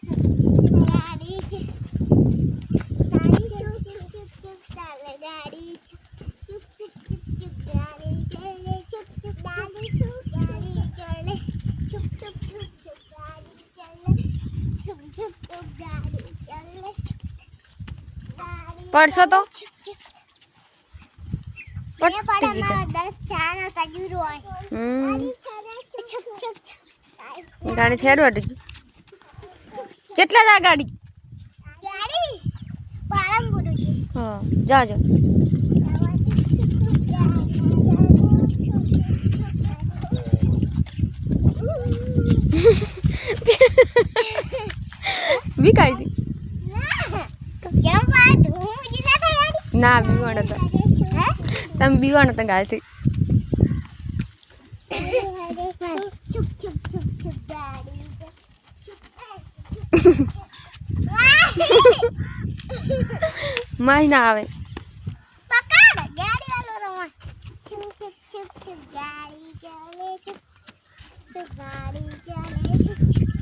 ગાડી છે ગાડી ચુપ ચુપ ચુપ ચુપ ચાલે ગાડી ચુપ ચુપ ચુપ ચુપ ગાડી ચાલે ચુપ ચુપ ગાડી ચુપ ગાડી ચાલે ચુપ ચુપ ચુપ ચુપ ગાડી ચાલે ચુપ ચુપ ચુપ ગાડી ચાલે પડશો તો ये पड़ा हमारा 10 चाना तजुर હોય ચુપ ચુપ ગાડી છેડવાડી કેટલા દા ગાડી ગાડી પાલમ ગુરુજી હા જાજો વિકાઈ દી કેમ વાત હું જીના था गाड़ी ના બીવાણ હતા તમે બીવાણ હતા ગાડી चुप चुप चुप चुप गाड़ी માય ના આવે पकड़ गाड़ी वालों रवा चुप चुप चुप चुप गाड़ी चले चुप चुप गाड़ी चले चुप चुप